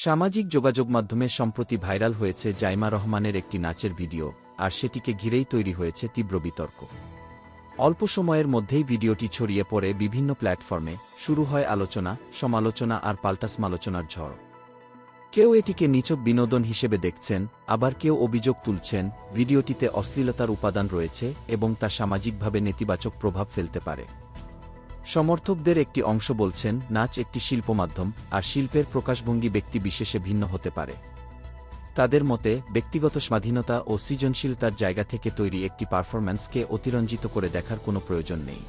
সামাজিক যোগাযোগ মাধ্যমে সম্প্রতি ভাইরাল হয়েছে জাইমা রহমানের একটি নাচের ভিডিও, আর সেটিকে ঘিরেই তৈরি হয়েছে তীব্র বিতর্ক। অল্প সময়ের মধ্যেই ভিডিওটি ছড়িয়ে পড়ে বিভিন্ন প্ল্যাটফর্মে, শুরু হয় আলোচনা, সমালোচনা আর পাল্টা সমালোচনার ঝড়। কেউ এটিকে নিছক বিনোদন হিসেবে দেখছেন, আবার কেউ অভিযোগ তুলছেন ভিডিওটিতে অশ্লীলতার উপাদান রয়েছে এবং তা সামাজিকভাবে নেতিবাচক প্রভাব ফেলতে পারে। সমর্থকদের একটি অংশ বলছেন নাচ একটি শিল্পমাধ্যম, আর শিল্পের প্রকাশভঙ্গি ব্যক্তি বিশেষে ভিন্ন হতে পারে। তাদের মতে ব্যক্তিগত স্বাধীনতা ও সৃজনশীলতার জায়গা থেকে তৈরি একটি পারফরম্যান্সকে অতিরঞ্জিত করে দেখার কোনো প্রয়োজন নেই।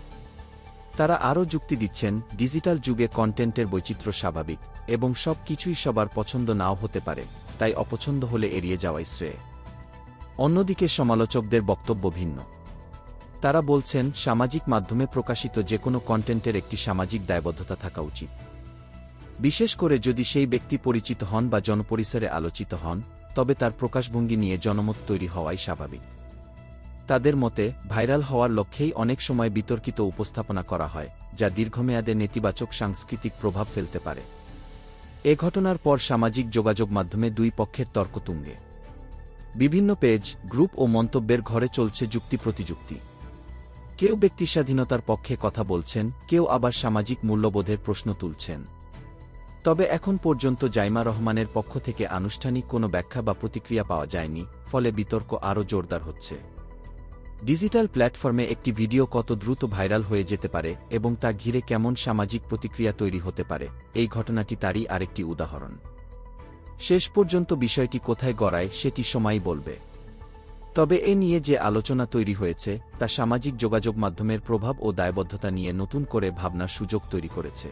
তারা আরও যুক্তি দিচ্ছেন ডিজিটাল যুগে কন্টেন্টের বৈচিত্র্য স্বাভাবিক এবং সব কিছুই সবার পছন্দ নাও হতে পারে, তাই অপছন্দ হলে এড়িয়ে যাওয়াই শ্রেয়। অন্যদিকে সমালোচকদের বক্তব্য ভিন্ন। তারা বলছেন সামাজিক মাধ্যমে প্রকাশিত যে কোনো কন্টেন্টের একটি সামাজিক দায়বদ্ধতা থাকা উচিত, বিশেষ করে যদি সেই ব্যক্তি পরিচিত হন বা জনপরিসরে আলোচিত হন, তবে তার প্রকাশভঙ্গি নিয়ে জনমত তৈরি হওয়াই স্বাভাবিক। তাদের মতে ভাইরাল হওয়ার লক্ষ্যেই অনেক সময় বিতর্কিত উপস্থাপনা করা হয়, যা দীর্ঘমেয়াদে নেতিবাচক সাংস্কৃতিক প্রভাব ফেলতে পারে। এ ঘটনার পর সামাজিক যোগাযোগ মাধ্যমে দুই পক্ষের তর্ক তুঙ্গে। বিভিন্ন পেজ, গ্রুপ ও মন্তব্যের ঘরে চলছে যুক্তি প্রতিযুক্তি। কেউ ব্যক্তিস্বাধীনতার পক্ষে কথা বলছেন, কেউ আবার সামাজিক মূল্যবোধের প্রশ্ন তুলছেন। তবে এখন পর্যন্ত জাইমা রহমানের পক্ষ থেকে আনুষ্ঠানিক কোনো ব্যাখ্যা বা প্রতিক্রিয়া পাওয়া যায়নি, ফলে বিতর্ক আরও জোরদার হচ্ছে। ডিজিটাল প্ল্যাটফর্মে একটি ভিডিও কত দ্রুত ভাইরাল হয়ে যেতে পারে এবং তা ঘিরে কেমন সামাজিক প্রতিক্রিয়া তৈরি হতে পারে, এই ঘটনাটি তারই আরেকটি উদাহরণ। শেষ পর্যন্ত বিষয়টি কোথায় গড়ায় সেটি সময়ই বলবে। তবে এ নিয়ে যে আলোচনা তৈরি হয়েছে তা সামাজিক যোগাযোগ মাধ্যমের প্রভাব ও দায়বদ্ধতা নিয়ে নতুন করে ভাবনার সুযোগ তৈরি করেছে।